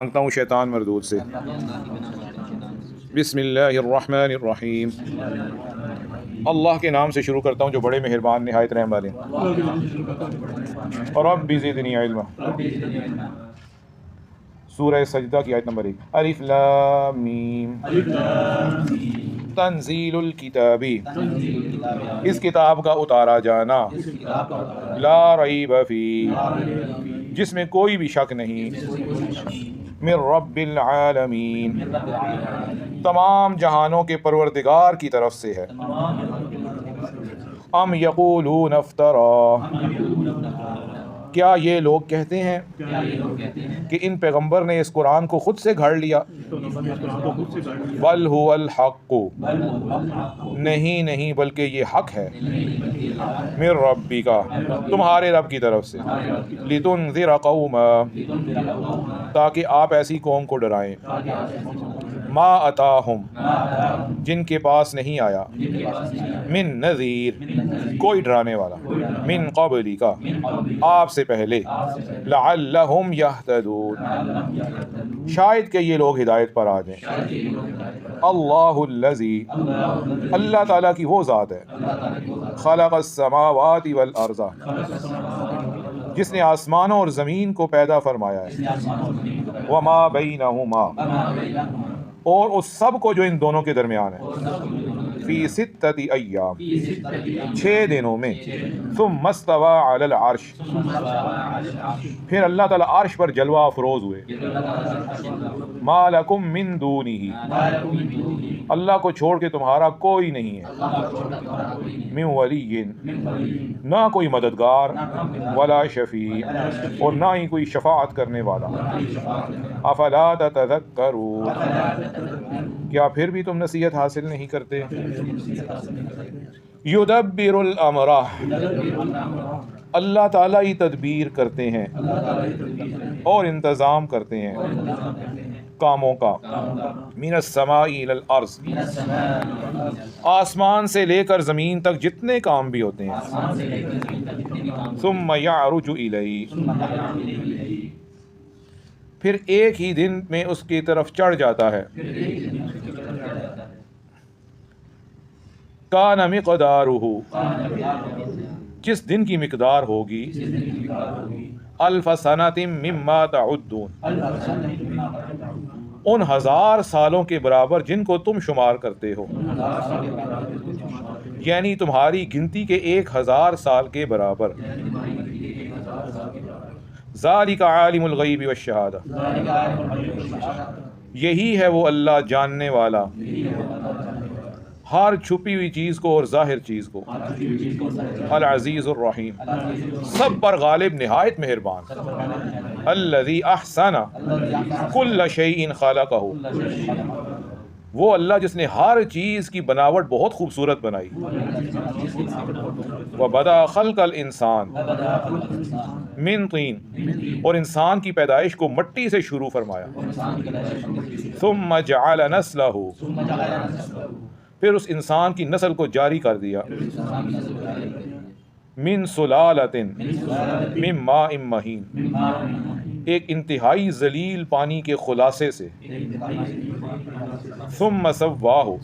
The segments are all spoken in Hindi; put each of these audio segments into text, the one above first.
मांगता हूँ शैतान मरदूद से। बिस्मिल्लाहिर्रहमानिर्रहीम। अल्लाह के नाम से शुरू करता हूँ जो बड़े मेहरबान निहायत रहम वाले। और रब्बि ज़िदनी इल्मा। सूरह सजदा की आयत नंबर 1। अलिफ लाम मीम तंजीलुल किताबी, इस किताब का उतारा जाना, ला रईब फी, जिसमें कोई भी शक नहीं, मिर रब्बिल आलमीन, तमाम जहानों के परवरदिगार की तरफ से है। अम यक़ूलून अफ्तरा, क्या ये लोग कहते हैं कि इन पैगंबर ने इस कुरान को खुद से घड़ लिया। बल हुवल हक़्क़ु, नहीं नहीं बल्कि ये हक है, मिर रब्बिका, तुम्हारे रब की तरफ से, लितुनज़िर क़ौमा, ताकि आप ऐसी कौम को डराएं, मा अताहुम, जिनके पास नहीं आया, मिन नज़ीर, कोई डराने वाला, मिन क़ब्लिका, आपसे पहले, लअल्लहुम यहतदून, शायद कि ये लोग हिदायत पर आ जाएं। अल्लाहुल्लज़ी, अल्लाह ताला की वो ज़ात है, खलक़स समावाति वल अर्ज़ा, जिसने आसमानों और ज़मीन को पैदा फरमाया है, वमा बैनहुमा, और उस सब को जो इन दोनों के दरमियान है, फी सित्तति अय्याम, 6 दिनों में, सुम्मा इस्तवा अलल अर्श, फिर अल्लाह ताला अर्श पर जलवा अफरोज हुए, मा लकुम मिन दूनिही, अल्लाह को छोड़ के तुम्हारा कोई नहीं है, मिन वलिय्यिन, ना कोई मददगार, वला शफी, और ना ही कोई शफाअत करने वाला। अफला ततज़क्करून, क्या फिर भी तुम नसीहत हासिल नहीं करते। युदब्बिरुल अमरा, अल्लाह ताला ही तदबीर करते हैं और इंतज़ाम करते हैं कामों का। मिनस समाई इलल अर्ज़, आसमान से लेकर ज़मीन तक जितने काम भी होते हैं। सुम्मा यअरुजु इलैहि, फिर एक ही दिन में उसकी तरफ चढ़ जाता है। कान मिक़दारुहु, जिस दिन की मिक़दार होगी, अल्फ़ सनतिम मिम्मा तउद्दून, उन 1000 सालों के बराबर जिनको तुम शुमार करते हो, यानी तुम्हारी गिनती के 1000 साल के बराबर। ज़ालिका आलिमुल गैबि वश्शहादा, यही है वो अल्लाह जानने वाला हर छुपी हुई चीज़ को और ज़ाहिर चीज़ को। अल अज़ीज़ुर रहीम, सब पर गालिब निहायत मेहरबान। अल्लज़ी अहसना कुल्ल शैइन खलक़हु, वो अल्लाह जिसने हर चीज़ की बनावट बहुत खूबसूरत बनाई। व बदा खल्क़ल इंसान मिन तीन, और इंसान की पैदाइश को मिट्टी से शुरू फरमाया। सुम्मा जअल नस्लहु, फिर उस इंसान की नस्ल को जारी कर दिया। मिन सुलालतिन मिन माइन महीन, एक इंतहाई जलील पानी के खुलासे से। सुम्मा सव्वाहु,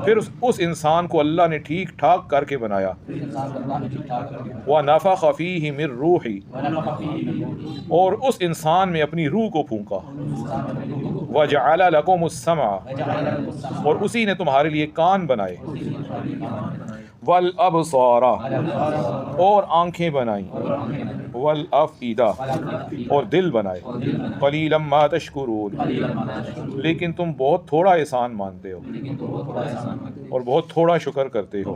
फिर उस इंसान को अल्लाह ने ठीक ठाक करके बनाया। व नफ़ख़ फ़ीहि मिन रूही, और उस इंसान में अपनी रूह को फूंका। व जअल लकुमुस समअ, और उसी ने तुम्हारे लिए कान बनाए। वल अबसारा, और आंखें बनाई। वल अफ़ईदा, और दिल बनाए। क़लीलन मा तशकुरून, लेकिन तुम बहुत थोड़ा एहसान मानते हो और बहुत थोड़ा शुक्र करते हो।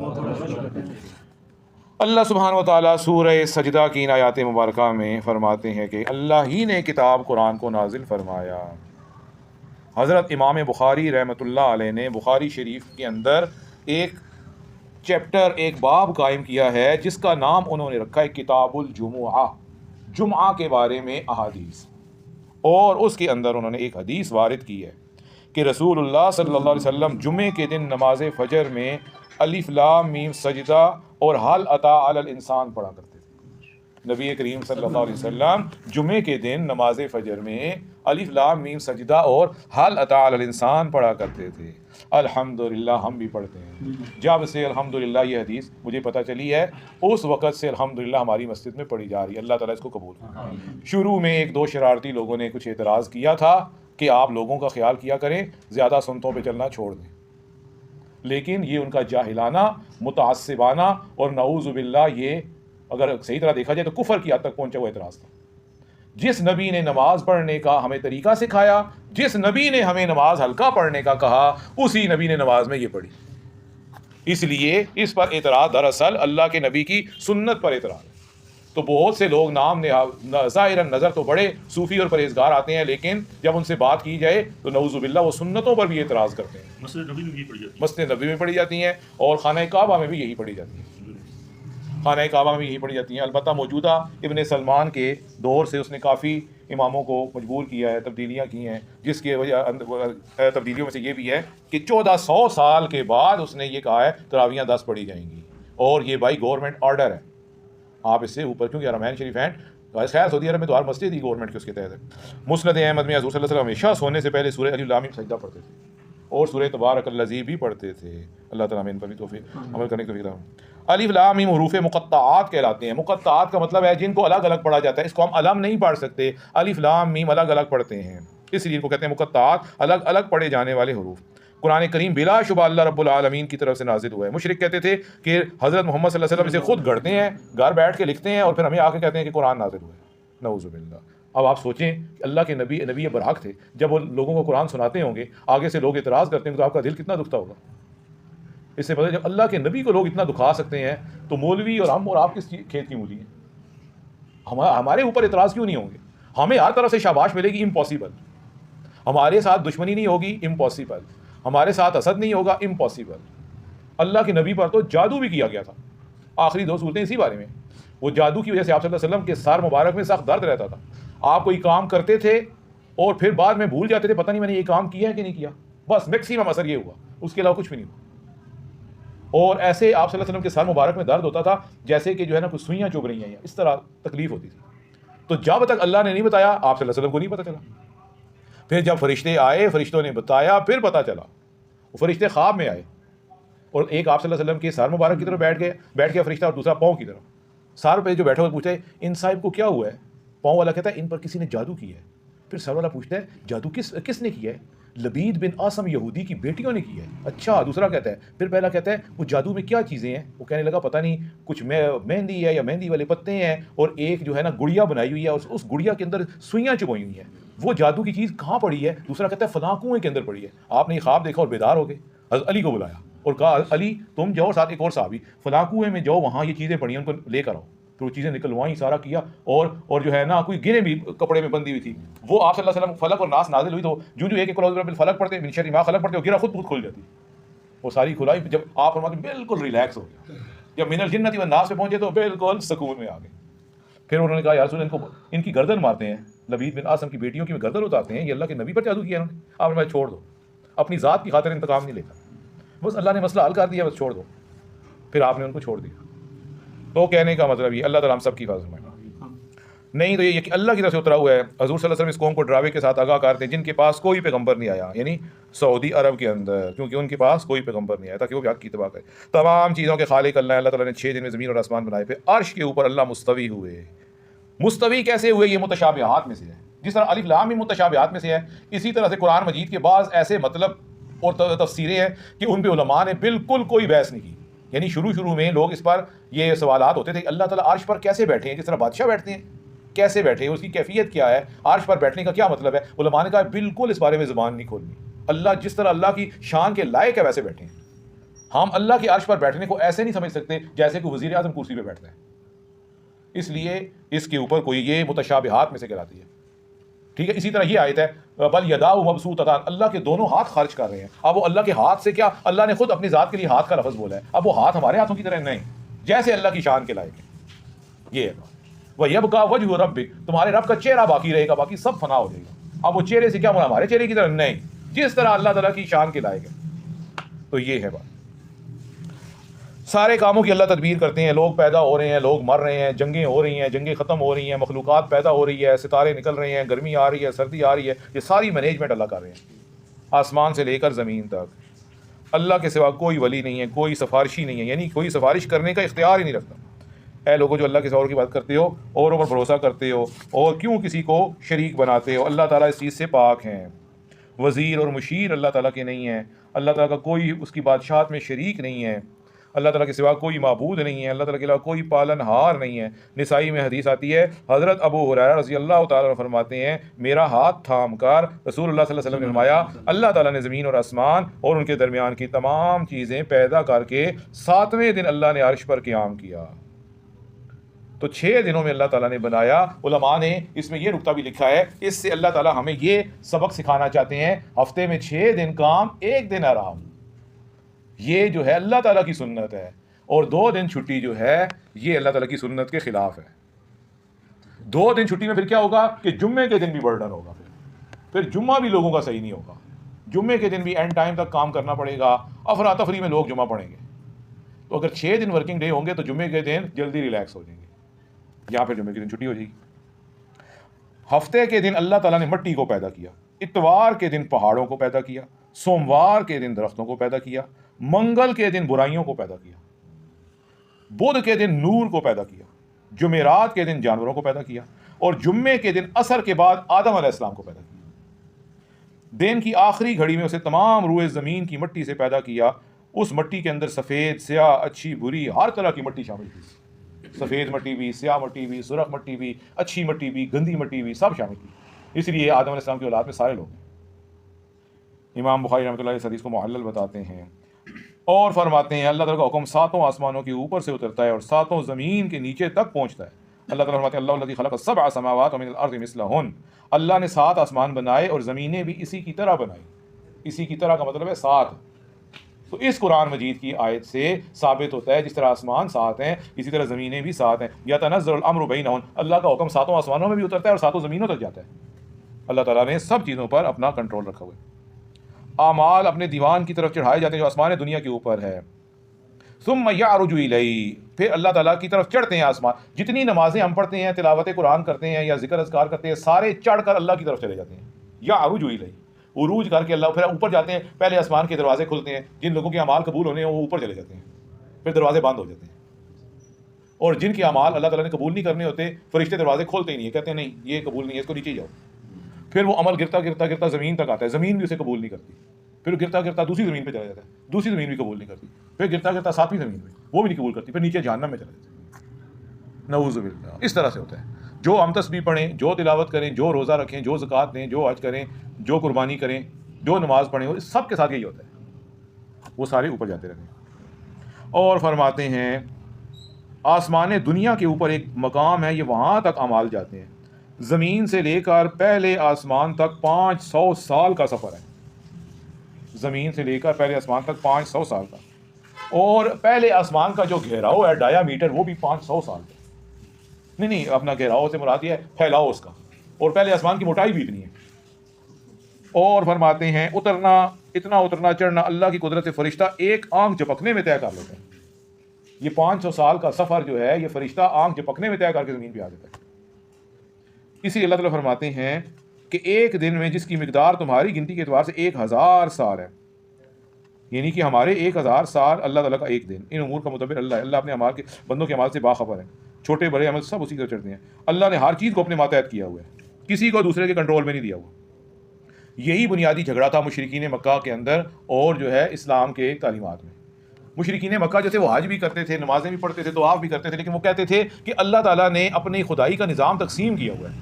अल्लाह सुब्हानहू व तआला सूरह सजदा की इन आयात मुबारका में फरमाते हैं कि अल्लाह ही ने किताब कुरान को नाजिल फरमाया। हज़रत इमाम बुखारी रहमतुल्लाह अलैह ने बुखारी शरीफ के अंदर एक चैप्टर, एक बाब कायम किया है जिसका नाम उन्होंने रखा है किताबुल जुमुआ, जुम्आ के बारे में अहादीस। और उसके अंदर उन्होंने एक हदीस वारिद की है कि रसूलुल्लाह सल्लल्लाहु अलैहि वसल्लम जुमे के दिन नमाज फ़जर में अलिफ लाम मीम सजदा और हल अता अलल इंसान पढ़ा करते थे। नबी करीम सल्लल्लाहु अलैहि वसल्लम जुमे के दिन नमाज फजर में अलिफ लाम मीम सजदा और हल अता अल इंसान पढ़ा करते थे। अल्हम्दुलिल्लाह हम भी पढ़ते हैं। जब से अल्हम्दुलिल्लाह ये हदीस मुझे पता चली है, उस वक़्त से अल्हम्दुलिल्लाह हमारी मस्जिद में पढ़ी जा रही है। अल्लाह ताला इसको कबूल करे। शुरू में एक दो शरारती लोगों ने कुछ एतराज़ किया था कि आप लोगों का ख्याल किया करें, ज़्यादा सुन्नतों पे चलना छोड़ दें, लेकिन ये उनका जाहिलाना, मुतअस्सिबाना और नऊज़ु बिल्लाह, ये अगर सही तरह देखा जाए तो कुफर की हद तक पहुंचा हुआ एतराज़ था। जिस नबी ने नमाज पढ़ने का हमें तरीका सिखाया, जिस नबी ने हमें नमाज हल्का पढ़ने का कहा, उसी नबी ने नमाज में ये पढ़ी। इसलिए इस पर एतराज़ दरअसल अल्लाह के नबी की सुन्नत पर एतराज़ है। तो बहुत से लोग नाम ने ज़ाहिरन नज़र तो बड़े सूफ़ी और परहेजगार आते हैं, लेकिन जब उनसे बात की जाए तो नऊज़ुबिल्लाह वो सुन्नतों पर भी एतराज़ करते हैं। मस्जिद नबी में भी पढ़ी जाती है, मस्जिद नबी में पढ़ी जाती हैं और खाना काबा में भी यही पढ़ी जाती है। खाना काबा में भी यही पढ़ी जाती हैं। अलबत्ता मौजूदा इब्न सलमान के दौर से उसने काफ़ी इमामों को मजबूर किया है, तब्दीलियाँ की हैं, जिसकी वजह तब्दीलियों में से ये भी है कि 1400 साल के बाद उसने ये कहा है तरावियाँ 10 पढ़ी जाएंगी, और ये भाई गवर्नमेंट ऑर्डर है, आप इससे ऊपर, क्योंकि हरमैन शरीफ हैं, खैर सऊदी अरब में तो हर मस्जिद ही गवर्नमेंट के उसके तहत है। मुस्नद अहमद में हज़ूर सल्लल्लाहु अलैहि वसल्लम हमेशा सोने से पहले सूरह अलिफ लाम मीम सजदा पढ़ते थे और सूरह तबारकल्लज़ी भी पढ़ते थे। अल्लाह ताला हमें इन पर भी तौफीक अमल करने की तौफीक दे। अलिफ लाम मीम हुरूफ़ मुक़त्तआत कहलाते हैं। मुक़त्तआत का मतलब है जिनको अलग अलग पढ़ा जाता है। इसको हम अलम नहीं पढ़ सकते, अलिफ लाम मीम अलग अलग पढ़ते हैं, इसलिए इनको कहते हैं मुक़त्तआत, अलग अलग पढ़े जाने वाले हुरूफ। कुरान करीम बिला शुबा अल्लाह रब्बुल आलमीन की तरफ से नाजिल हुआ है। मुशरिक कहते थे कि हज़रत मोहम्मद सल्लल्लाहु अलैहि वसल्लम इसे खुद गढ़ते हैं, घर बैठ के लिखते हैं और फिर हमें आके कहते हैं कि कुरान नाजिल हुआ है। नऊज़ुबिल्लाह। अब आप सोचें कि अल्लाह के नबी बरहक थे, जब वो लोगों को कुरान सुनाते होंगे, आगे से लोग एतराज़ करते हैं तो आपका दिल कितना दुखता होगा। इससे पता जब अल्लाह के नबी को लोग इतना दुखा सकते हैं तो मौलवी और हम और आप किस खेत की मूली हैं। हमारे ऊपर एतराज़ क्यों नहीं होंगे? हमें हर तरफ से शाबाश मिलेगी, इम्पॉसिबल। हमारे साथ दुश्मनी नहीं होगी, इम्पॉसिबल। हमारे साथ असद नहीं होगा, इम्पॉसिबल। अल्लाह के नबी पर तो जादू भी किया गया था। आखिरी 2 सूरतें इसी बारे में। वो जादू की वजह से आप सल्लल्लाहु अलैहि वसल्लम के सर मुबारक में सख्त दर्द रहता था। आप कोई काम करते थे और फिर बाद में भूल जाते थे, पता नहीं मैंने ये काम किया है कि नहीं किया, बस मैक्सिमम असर ये हुआ, उसके अलावा कुछ भी नहीं हुआ। और ऐसे आप सल्लल्लाहु अलैहि वसल्लम के सर मुबारक में दर्द होता था जैसे कि जो है ना कुछ सुइयाँ चुभ रही हैं, इस तरह तकलीफ होती थी। तो जब तक अल्लाह ने नहीं बताया आप सल्लल्लाहु अलैहि वसल्लम को नहीं पता चला। फिर जब फरिश्ते आए, फरिश्तों ने बताया, फिर पता चला। वो फरिश्ते ख्वाब में आए और एक आप सल्लल्लाहु अलैहि वसल्लम के सर मुबारक की तरफ बैठ गया फरिश्ता, और दूसरा पाँव की तरफ। सर पे जो बैठा हुआ पूछता है इन साहिब को क्या हुआ है? पाँव वाला कहता है इन पर किसी ने जादू किया है। फिर सर वाला पूछता है जादू किसने किया है? लबीद बिन आसम यहूदी की बेटियों ने किया है। अच्छा, दूसरा कहता है, फिर पहला कहता है वो जादू में क्या चीज़ें हैं? वो कहने लगा पता नहीं, कुछ मेहंदी है या मेहंदी वाले पत्ते हैं, और एक जो है ना गुड़िया बनाई हुई है और उस गुड़िया के अंदर सुइयाँ चुभई हुई हैं। वो जादू की चीज़ कहाँ पड़ी है? दूसरा कहता है फलां कुएं के अंदर पड़ी है। आपने ये ख्वाब देखा और बेदार हो गए। हज़रत अली को बुलाया और कहा अली तुम जाओ, साथ एक और साहबी, फलां कुएं में जाओ, वहाँ ये चीज़ें पड़ी हैं, उनको लेकर आओ। तो वो चीज़ें निकलवाई, सारा किया, और जो है ना कोई गिरे भी कपड़े में बंदी हुई थी। वो आप सल्लल्लाहु अलैहि वसल्लम फलक और नास नाजिल हुई तो जो एक फलक पढ़ते, मिन शर्रि मा खलक पढ़ते, गिरा खुद खुल जाती। वो सारी खुलाई। जब आप फरमाते बिल्कुल रिलैक्स हो गया। जब मिनल जिन्नति व नास पे पहुंचे तो बिल्कुल सुकून में आ गए। फिर उन्होंने कहा या रसूल इनकी गर्दन मारते हैं, लबीद बिन आसम की बेटियों की गर्दन उतारते हैं, ये अल्लाह के नबी पर जादू किया उन्होंने। आपने मैं छोड़ दो, अपनी ज़ात की खातिर इंतकाम नहीं लेता, बस अल्लाह ने मसला हल कर दिया, बस छोड़ दो। फिर आपने उनको छोड़ दिया। तो कहने का मतलब ये अल्लाह ताला हम सब की हिफाज़त फरमाए। नहीं तो ये कि अल्लाह की तरफ से उतरा हुआ है। हज़ूर सल्लल्लाहु अलैहि वसल्लम इस कौम को डरावे के साथ आगाह करते हैं जिनके पास कोई पैगंबर नहीं आया, यानी सऊदी अरब के अंदर, क्योंकि उनके पास कोई पैगंबर नहीं आया, ताकि वो भी हक़ की इत्तिबा करे। तमाम चीज़ों के खालिक अल्लाह ताला ने 6 दिन में ज़मीन और आसमान बनाए। फिर अर्श के ऊपर अल्लाह मुस्तवी हुए। मुस्तवी कैसे हुए? ये मुतशाबिहात में से है। जिस तरह अलिफ लाम मीम मुतशाबिहात में से है, इसी तरह से कुरान मजीद के बाद ऐसे मतलब और तफसीरें हैं कि उन पर उलमा ने बिल्कुल कोई बहस नहीं की। यानी शुरू में लोग इस पर ये सवालात होते थे कि अल्लाह ताला अर्श पर कैसे बैठे हैं, जिस तरह बादशाह बैठते हैं, कैसे बैठे हैं, उसकी कैफियत क्या है, अर्श पर बैठने का क्या मतलब है? उलमा ने कहा बिल्कुल इस बारे में ज़ुबान नहीं खोलनी। अल्लाह जिस तरह अल्लाह की शान के लायक है वैसे बैठे हैं। हम अल्लाह के अर्श पर बैठने को ऐसे नहीं समझ सकते जैसे कि वज़ीर आज़म कुर्सी पर बैठता है। इसलिए इसके ऊपर कोई ये मुतशाबिहात में से कहलाती है। ठीक है। इसी तरह ये आयत है बल यदाउ मबसूततान, अल्लाह के दोनों हाथ खर्च कर रहे हैं। अब वो अल्लाह के हाथ से क्या, अल्लाह ने खुद अपनी ज़ात के लिए हाथ का लफ्ज़ बोला है। अब वो हाथ हमारे हाथों की तरह नहीं, जैसे अल्लाह की शान के लायक है। ये है वह यबका वजहु रब्बिक, तुम्हारे रब का चेहरा बाकी रहेगा, बाकी सब फना हो जाएगा। अब वो चेहरे से क्या बोला, हमारे चेहरे की तरह नहीं, जिस तरह अल्लाह ताला की शान के लायक है। तो ये है बात। सारे कामों की अल्लाह तदबीर करते हैं। लोग पैदा हो रहे हैं, लोग मर रहे हैं, जंगें हो रही हैं, जंगें ख़त्म हो रही हैं, मखलूक़ात पैदा हो रही है, सितारे निकल रहे हैं, गर्मी आ रही है, सर्दी आ रही है, ये सारी मैनेजमेंट अल्लाह कर रहे हैं। आसमान से लेकर ज़मीन तक अल्लाह के सिवा कोई वली नहीं है, कोई सिफारिशी नहीं है, यानी कोई सिफारिश करने का इख्तियार ही नहीं रखता। ऐ लोगों जो अल्लाह के सिवा और की बात करते हो, औरों पर भरोसा करते हो और क्यों किसी को शरीक बनाते हो, अल्लाह ताला इस चीज़ से पाक हैं। वज़ीर और मुशीर अल्लाह ताला के नहीं हैं, अल्लाह ताला का कोई उसकी बादशाहत में शरीक नहीं है, अल्लाह ताला के सिवा कोई माबूद नहीं है, अल्लाह ताला के अलावा कोई पालनहार नहीं है। निसाई में हदीस आती है, हज़रत अबू हुरैरा रज़ी अल्लाह ताला अन्हु फरमाते हैं, मेरा हाथ थाम कर रसूलुल्लाह सल्लल्लाहु अलैहि वसल्लम ने फरमाया, अल्लाह ताला ने ज़मीन और आसमान और उनके दरमियान की तमाम चीज़ें पैदा करके 7वें दिन अल्लाह ने अर्श पर क़याम किया। तो 6 दिनों में अल्लाह ताला ने बनाया। उलमा ने इसमें यह नुक्ता भी लिखा है, इससे अल्लाह ताला हमें ये सबक सिखाना चाहते हैं, हफ्ते में 6 दिन काम, 1 दिन आराम। ये जो है अल्लाह ताला की सुन्नत है, और 2 दिन छुट्टी जो है ये अल्लाह ताला की सुन्नत के खिलाफ है। 2 दिन छुट्टी में फिर क्या होगा कि जुम्मे के दिन भी बर्डन होगा, फिर जुम्मा भी लोगों का सही नहीं होगा। जुम्मे के दिन भी एंड टाइम तक काम करना पड़ेगा, अफरा तफरी में लोग जुम्मा पढ़ेंगे। तो अगर 6 दिन वर्किंग डे होंगे तो जुम्मे के दिन जल्दी रिलैक्स हो जाएंगे, या फिर जुम्मे के दिन छुट्टी हो जाएगी। हफ्ते के दिन अल्लाह ताला ने मिट्टी को पैदा किया, इतवार के दिन पहाड़ों को पैदा किया, सोमवार के दिन दरख्तों को पैदा किया, मंगल के दिन बुराइयों को पैदा किया, बुध के दिन नूर को पैदा किया, जुमेरात के दिन जानवरों को पैदा किया, और जुम्मे के दिन असर के बाद आदम अलैहिस्सलाम को पैदा किया। दिन की आखिरी घड़ी में उसे तमाम रूए ज़मीन की मिट्टी से पैदा किया। उस मिट्टी के अंदर सफ़ेद, स्याह, अच्छी, बुरी, हर तरह की मिट्टी शामिल थी। सफ़ेद मिट्टी भी, स्याह मिट्टी भी, सुरख मिट्टी भी, अच्छी मिट्टी भी, गंदी मिट्टी भी, सब शामिल थी। इसलिए आदम अलैहिस्सलाम की औलाद में सारे लोग हैं। इमाम बुखारी रहमतुल्लाह इस हदीस को मुअल्लल बताते हैं और फरमाते हैं, अल्लाह ताला का हुक्म 7 आसमानों के ऊपर से उतरता है और 7 ज़मीन के नीचे तक पहुँचता है। अल्लाह ताला फरमाते हैं, अल्लाहु लज़ी खलक़ सबअ समावात व मिनल अर्ज़ि मिस्लहुन, अल्लाह ने 7 आसमान बनाए और ज़मीनें भी इसी की तरह बनाई। इसी की तरह का मतलब है 7। तो इस कुरान मजीद की आयत से साबित होता है, जिस तरह आसमान 7 हैं इसी तरह ज़मीनें भी 7 हैं। यतनज़्ज़लुल अम्रु बैनहुन, अल्लाह का हुक्म 7 आसमानों में भी उतरता है और 7 ज़मीनों तक जाता है। अल्लाह ताला ने सब चीज़ों पर अपना कंट्रोल रखा हुआ है। आमाल अपने दीवान की तरफ चढ़ाए जाते हैं जो आसमान दुनिया के ऊपर है। सुम्मा यअरुजु इलैहि, फिर अल्लाह ताला की तरफ चढ़ते हैं आसमान। जितनी नमाजें हम पढ़ते हैं, तिलावत कुरान करते हैं या जिक्र अज़कार करते हैं, सारे चढ़कर अल्लाह की तरफ चले जाते हैं। यअरुजु इलैहि, उरूज करके अल्लाह फिर ऊपर जाते हैं। पहले आसमान के दरवाजे खुलते हैं, जिन लोगों के अमाल कबूल होने हैं वो ऊपर चले जाते हैं, फिर दरवाजे बंद हो जाते हैं। और जिनके अमाल अल्लाह ताला ने कबूल नहीं करने होते, फरिश्ते दरवाजे खोलते ही नहीं है, कहते हैं नहीं ये कबूल नहीं है, इसको नीचे जाओ। फिर वो अमल गिरता गिरता गिरता ज़मीन तक आता है, ज़मीन भी उसे कबूल नहीं करती। फिर गिरता गिरता दूसरी ज़मीन पे चला जाता है, दूसरी ज़मीन भी कबूल नहीं करती। फिर गिरता गिरता 7वीं ज़मीन पे, वो भी नहीं कबूल करती। फिर नीचे जहन्नम में चला जाता है। नऊज़ु बिल्लाह। इस तरह से होता है। जो हम तस्बीह पढ़ें, जो तिलावत करें, जो रोज़ा रखें, जो ज़कात दें, जो हज करें, जो कुर्बानी करें, जो नमाज़ पढ़ें, वो सब के साथ यही होता है, वो सारे ऊपर जाते रहते हैं। और फरमाते हैं, आसमान दुनिया के ऊपर एक मकाम है, ये वहाँ तक अमाल जाते हैं। ज़मीन से लेकर पहले आसमान तक 500 साल का सफ़र है। ज़मीन से लेकर पहले आसमान तक 500 साल का, और पहले आसमान का जो घेराव है, डायामीटर, वो भी 500 साल का। नहीं, अपना घेराव से मुराद है फैलाव उसका, और पहले आसमान की मोटाई भी इतनी है। और फरमाते हैं, उतरना, इतना उतरना चढ़ना अल्लाह की कुदरत से फरिश्ता एक आंख झपकने में तय कर लेते हैं। ये 500 साल का सफ़र जो है, ये फरिश्ता आंख झपकने में तय करके ज़मीन पे आ जाता है। इसी अल्लाह ताला फरमाते हैं कि एक दिन में जिसकी मिकदार तुम्हारी गिनती के एतबार से 1000 साल है, यानी कि हमारे 1000 साल अल्लाह ताला का एक दिन। इन उमूर का मुदब्बिर अल्लाह है। अल्लाह अपने अमाल के बंदों के अमाल से बाखबर है। छोटे बड़े अमल सब उसी को चढ़ते हैं। अल्लाह ने हर चीज़ को अपने मातहत किया हुआ है, किसी को दूसरे के कंट्रोल में नहीं दिया हुआ। यही बुनियादी झगड़ा था मुशरिकीन मक्का के अंदर और जो है इस्लाम के तालीमात में। मुशरिकीन मक्का जो थे वो हज भी करते थे, नमाजें भी पढ़ते थे, दुआ भी करते थे, लेकिन वो कहते थे कि अल्लाह ताला ने अपनी खुदाई का निज़ाम तकसीम किया हुआ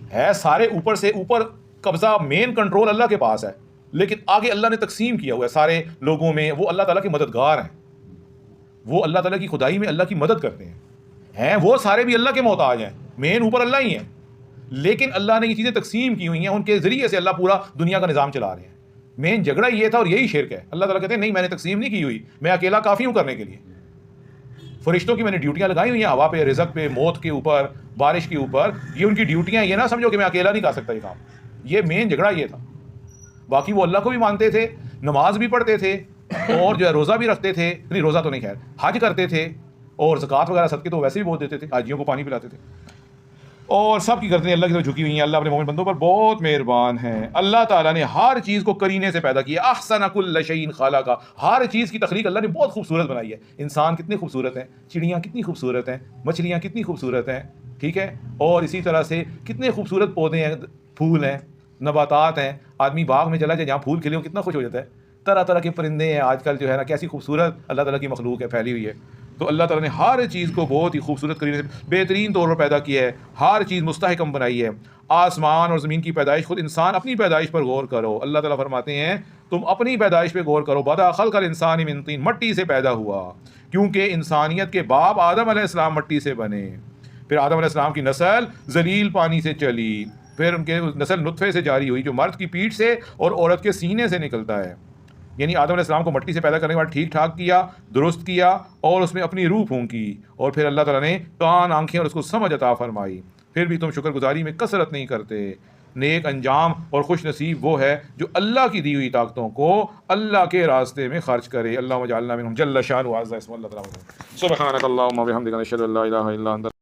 है सारे ऊपर से ऊपर कब्ज़ा, मेन कंट्रोल अल्लाह के पास है, लेकिन आगे अल्लाह ने तकसीम किया हुआ है सारे लोगों में। वो अल्लाह ताला के मददगार हैं, वो अल्लाह ताला की खुदाई में अल्लाह की मदद करते हैं। वो सारे भी अल्लाह के मोहताज हैं, मेन ऊपर अल्लाह ही हैं, लेकिन अल्लाह ने ये चीज़ें तकसीम की हुई हैं, उनके ज़रिए से अल्लाह पूरा दुनिया का निज़ाम चला रहे हैं। मेन झगड़ा ये था और यही शिर्क है। अल्लाह ताला कहते हैं नहीं, मैंने तकसीम नहीं की हुई, मैं अकेला काफ़ी हूँ करने के लिए। फरिश्तों की मैंने ड्यूटियाँ लगाई हुई हैं, हवा पे, रिज़्क़ पे, मौत के ऊपर, बारिश के ऊपर, ये उनकी ड्यूटियाँ। ये ना समझो कि मैं अकेला नहीं कर सकता ये काम। ये मेन झगड़ा ये था। बाकी वो अल्लाह को भी मानते थे, नमाज भी पढ़ते थे, और जो है रोज़ा भी रखते थे, नहीं रोज़ा तो नहीं खैर, हज करते थे और ज़कात वगैरह सदके तो वैसे भी बहुत देते थे, हाजियों को पानी पिलाते थे और सब की करते हैं अल्लाह की तरफ झुकी हुई हैं। अल्लाह अपने मोमिन बंदों पर बहुत मेहरबान है। अल्लाह ताला ने हर चीज़ को करीने से पैदा किया। अहसन कुल्ल शैइन खालका, हर चीज़ की तख्लीक अल्लाह ने बहुत खूबसूरत बनाई है। इंसान कितने खूबसूरत हैं, चिड़ियाँ कितनी खूबसूरत हैं, मछलियाँ कितनी खूबसूरत हैं, ठीक है। और इसी तरह से कितने खूबसूरत पौधे हैं, फूल हैं, नबातात हैं। आदमी बाग में चला जाए जहाँ फूल खिले हो कितना खुश हो जाता है। तरह तरह के परिंदे हैं आजकल जो है ना, कैसी खूबसूरत अल्लाह ताला की मखलूक है, फैली हुई है। तो अल्लाह ताला ने हर चीज़ को बहुत ही खूबसूरत करीने से बेहतरीन तौर पर पैदा किया है। हर चीज़ मुस्तहकम बनाई है। आसमान और ज़मीन की पैदाइश, खुद इंसान अपनी पैदाइश पर गौर करो। अल्लाह ताला फरमाते हैं तुम अपनी पैदाइश पर गौर करो। बदा खल्क़ल इंसान मिन तीन, मट्टी से पैदा हुआ, क्योंकि इंसानियत के बाप आदम अलैहिस्सलाम मट्टी से बने। फिर आदम अलैहिस्सलाम की नस्ल जलील पानी से चली, फिर उनके नस्ल नुत्फ़े से जारी हुई जो मर्द की पीठ से और औरत के सीने से निकलता है। यानी आदम अलैहिस्सलाम को मट्टी से पैदा करने के बाद ठीक ठाक किया, दुरुस्त किया और उसमें अपनी रूह फूंकी और फिर अल्लाह ताला ने कान, आंखें और उसको समझ अता फरमाई। फिर भी तुम शुक्रगुजारी में कसरत नहीं करते। नेक अंजाम और खुश नसीब वो है जो अल्लाह की दी हुई ताकतों को अल्लाह के रास्ते में खर्च करे। अल्लाह वजअलना मिनहुम जल्ल शानु अज़्ज़ा इस्मुहु। सुब्हानक अल्लाहुम्मा व बिहम्दिका नशहदु अल्ला इलाहा इल्ला अंता।